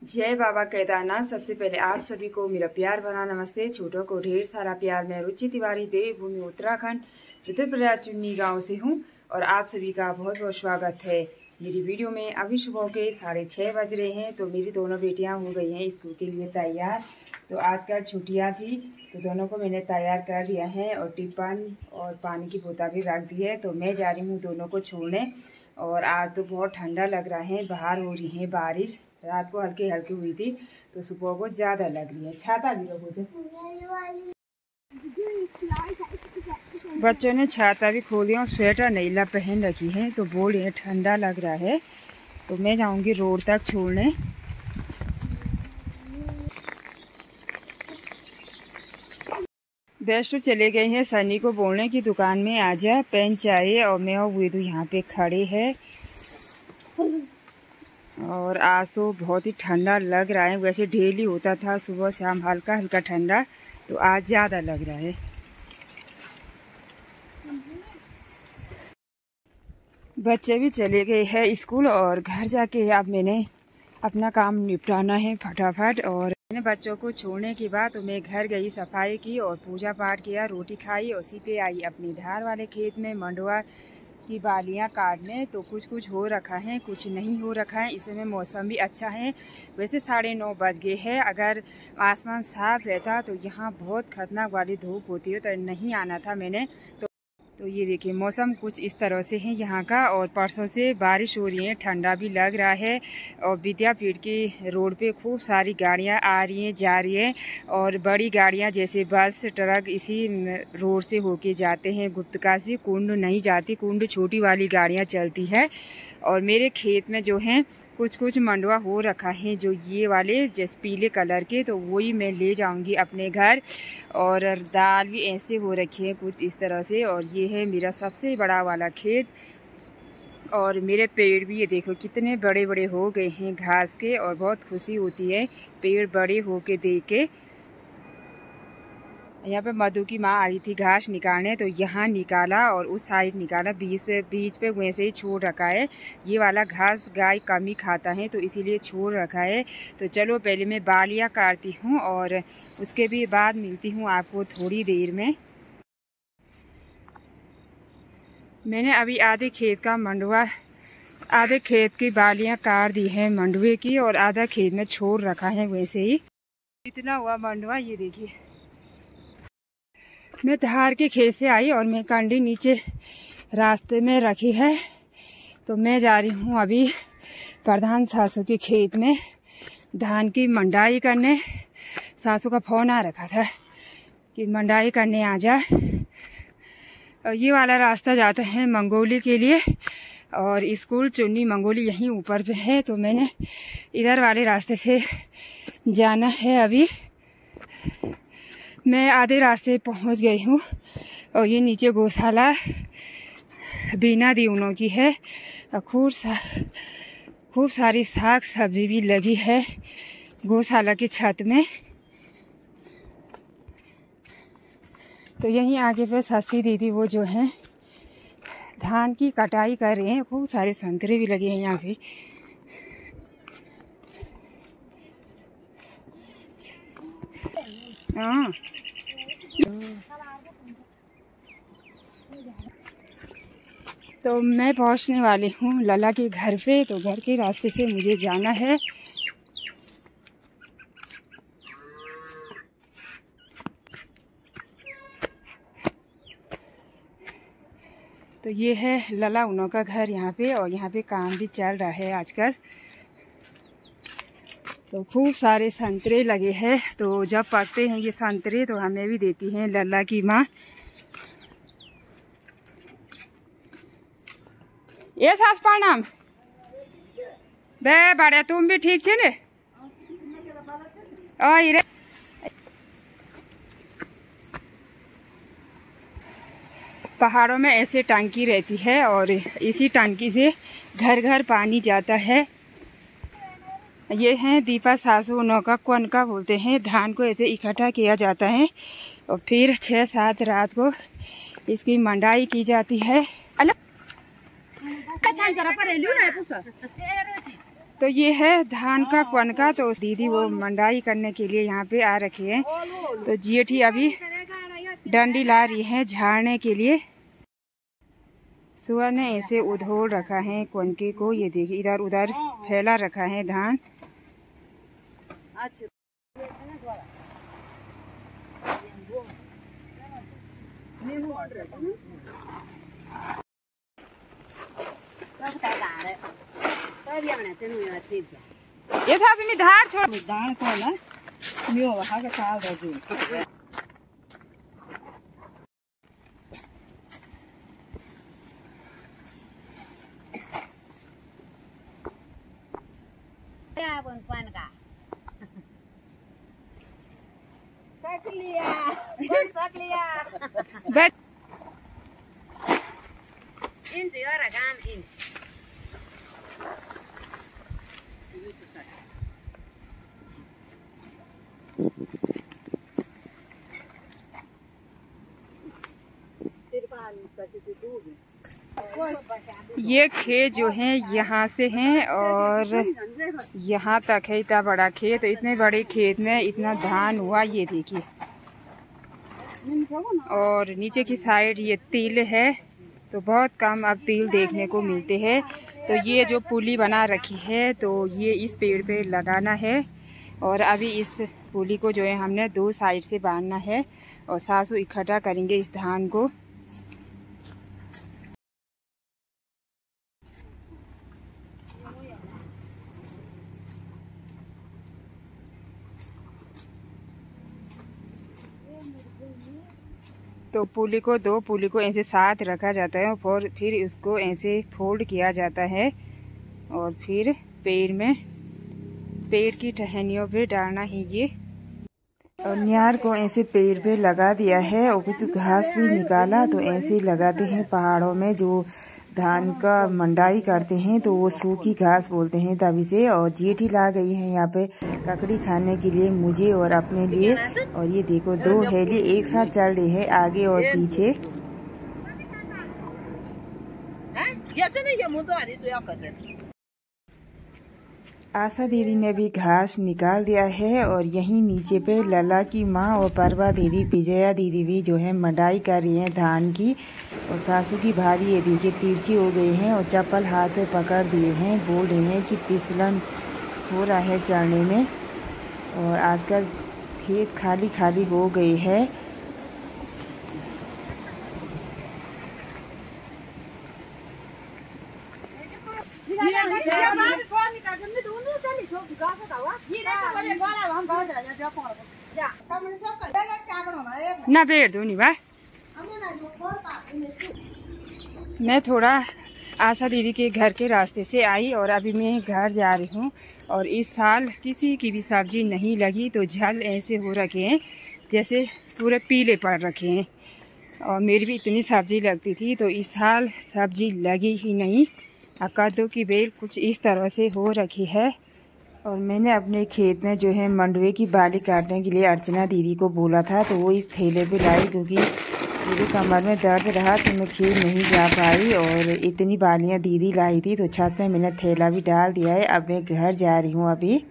जय बाबा केदारनाथ। सबसे पहले आप सभी को मेरा प्यार भरा नमस्ते। छोटों को ढेर सारा प्यार। मैं रुचि तिवारी देवभूमि उत्तराखंड रुद्रप्रयाग चुन्नी गांव से हूं और आप सभी का बहुत बहुत स्वागत है मेरी वीडियो में। अभी सुबह के 6:30 बज रहे हैं तो मेरी दोनों बेटियां हो गई हैं स्कूल के लिए तैयार। तो आजकल छुट्टियां थी तो दोनों को मैंने तैयार कर दिया है और टिफिन और पानी की बोतल भी रख दी है। तो मैं जा रही हूँ दोनों को छोड़ने। और आज तो बहुत ठंडा लग रहा है, बाहर हो रही है बारिश। रात को हल्की हल्की हुई थी तो सुबह को ज़्यादा लग रही है। छाता भी लो मुझे। बच्चों ने छाता भी खोली और स्वेटर नीला पहन रखी है तो बोल रहे हैं ठंडा लग रहा है। तो मैं जाऊंगी रोड तक छोड़ने। बेस्ट चले गए हैं सनी को बोलने की दुकान में आ जा पेन चाहिए और मैं और वेदू यहाँ पे खड़े हैं। और आज तो बहुत ही ठंडा लग रहा है। वैसे डेली होता था सुबह शाम हल्का हल्का ठंडा, तो आज ज़्यादा लग रहा है। बच्चे भी चले गए हैं स्कूल और घर जाके अब मैंने अपना काम निपटाना है फटाफट। और मैंने बच्चों को छोड़ने के बाद तो मैं घर गई, सफाई की और पूजा पाठ किया, रोटी खाई और सीधे आई अपनी धार वाले खेत में मंडुआ की बालियां काटने। तो कुछ कुछ हो रखा है, कुछ नहीं हो रखा है। इस समय मौसम भी अच्छा है। वैसे 9:30 बज गए हैं। अगर आसमान साफ रहता तो यहाँ बहुत खतरनाक वाली धूप होती है तो नहीं आना था मैंने। तो ये देखिए मौसम कुछ इस तरह से है यहाँ का। और परसों से बारिश हो रही है, ठंडा भी लग रहा है। और विद्यापीठ की रोड पे खूब सारी गाड़ियाँ आ रही हैं जा रही हैं। और बड़ी गाड़ियाँ जैसे बस ट्रक इसी रोड से होके जाते हैं। गुप्तका से कुंड नहीं जाती, कुंड छोटी वाली गाड़ियाँ चलती है। और मेरे खेत में जो है कुछ कुछ मंडुआ हो रखा है, जो ये वाले जैसे पीले कलर के, तो वही मैं ले जाऊंगी अपने घर। और दाल भी ऐसे हो रखी है कुछ इस तरह से। और ये है मेरा सबसे बड़ा वाला खेत। और मेरे पेड़ भी ये देखो कितने बड़े बड़े हो गए हैं घास के। और बहुत खुशी होती है पेड़ बड़े हो के देख के। यहाँ पे मधु की माँ आई थी घास निकालने तो यहाँ निकाला और उस साइड निकाला, बीच पे वैसे ही छोड़ रखा है। ये वाला घास गाय कम ही खाता है तो इसीलिए छोड़ रखा है। तो चलो पहले मैं बालियाँ काटती हूँ और उसके भी बाद मिलती हूँ आपको थोड़ी देर में। मैंने अभी आधे खेत का मंडुआ, आधे खेत की बालियाँ काट दी है मंडुए की और आधा खेत में छोड़ रखा है वैसे ही। इतना हुआ मंडुआ ये देखिए। मैं धार के खेत से आई और मैं कंडी नीचे रास्ते में रखी है। तो मैं जा रही हूँ अभी प्रधान सासू के खेत में धान की मंडाई करने। सासू का फोन आ रखा था कि मंडाई करने आ जा। और ये वाला रास्ता जाता है मंगोली के लिए और स्कूल चुन्नी मंगोली यहीं ऊपर पे है। तो मैंने इधर वाले रास्ते से जाना है। अभी मैं आधे रास्ते पहुंच गई हूँ। और ये नीचे गौशाला बिना दीवनों की है। खूब सारी साग सब्जी भी लगी है गौशाला की छत में। तो यहीं आगे पे सस्सी दीदी वो जो है धान की कटाई कर रहे हैं। खूब सारे संतरे भी लगे हैं यहाँ पे। हाँ तो मैं पहुंचने वाली हूँ लला के घर पे। तो घर के रास्ते से मुझे जाना है। तो ये है लला उनों का घर यहाँ पे। और यहाँ पे काम भी चल रहा है आजकल। तो खूब सारे संतरे लगे हैं। तो जब पकते हैं ये संतरे तो हमें भी देती हैं लला की माँ। ये सास प्रणाम बे बड़े तुम भी ठीक छे ने? रे पहाड़ों में ऐसे टंकी रहती है और इसी टंकी से घर घर पानी जाता है। ये है दीपा सासू नौका क्वनका बोलते हैं। धान को ऐसे इकट्ठा किया जाता है और फिर 6-7 रात को इसकी मंडाई की जाती है। तो ये है धान का पनका। तो दीदी वो मंडाई करने के लिए यहाँ पे आ रखी है। तो जेठी अभी डंडी ला रही है झाड़ने के लिए। सुआ ने ऐसे उधोड़ रखा है कनके को। ये देखिए इधर उधर फैला रखा है धान। ये था तुम्हें धार छोड़ दान को ना म्यो वहाँ का काल रखी। ये खेत जो है यहाँ से है और यहाँ तक है। इतना बड़ा खेत। तो इतने बड़े खेत में इतना धान हुआ। ये देखिए और नीचे की साइड ये तिल है। तो बहुत कम अब तिल देखने को मिलते हैं। तो ये जो पुली बना रखी है तो ये इस पेड़ पे लगाना है। और अभी इस पुली को जो है हमने 2 साइड से बांधना है और सासू इकट्ठा करेंगे इस धान को। तो पुली को 2 पुली को ऐसे साथ रखा जाता है और फिर उसको ऐसे फोल्ड किया जाता है और फिर पेड़ की टहनियों पे डालना है ये। और न्यार को ऐसे पेड़ पे लगा दिया है और कुछ घास भी निकाला। तो ऐसे लगाते हैं पहाड़ों में जो धान का मंडाई करते हैं तो वो सूखी घास बोलते हैं तभी से। और जेठी ला गई है यहाँ पे ककड़ी खाने के लिए मुझे और अपने लिए। और ये देखो 2 हेली एक साथ चल रही है आगे और पीछे। आशा दीदी ने भी घास निकाल दिया है और यहीं नीचे पे लला की माँ और परवा दीदी विजया दीदी भी जो है मंडाई कर रही हैं धान की। और सासू की भारी ये देखिए तिरछी हो गई हैं और चप्पल हाथ पे पकड़ दिए हैं। बोल रहे हैं कि फिसलन हो रहा है चढ़ने में। और आजकल खेत खाली खाली हो गई है। ना बेर दो नहीं भाई। मैं थोड़ा आशा दीदी के घर के रास्ते से आई और अभी मैं घर जा रही हूँ। और इस साल किसी की भी सब्जी नहीं लगी। तो झल ऐसे हो रखे हैं जैसे पूरे पीले पड़ रखे हैं। और मेरी भी इतनी सब्जी लगती थी तो इस साल सब्जी लगी ही नहीं। कद्दू की बेल कुछ इस तरह से हो रखी है। और मैंने अपने खेत में जो है मंडुए की बाली काटने के लिए अर्चना दीदी को बोला था तो वो इस थैले पे लाई क्योंकि मेरे कमर में दर्द रहा तो मैं खेत नहीं जा पाई। और इतनी बालियाँ दीदी लाई थी तो छत में मैंने थैला भी डाल दिया है। अब मैं घर जा रही हूँ अभी।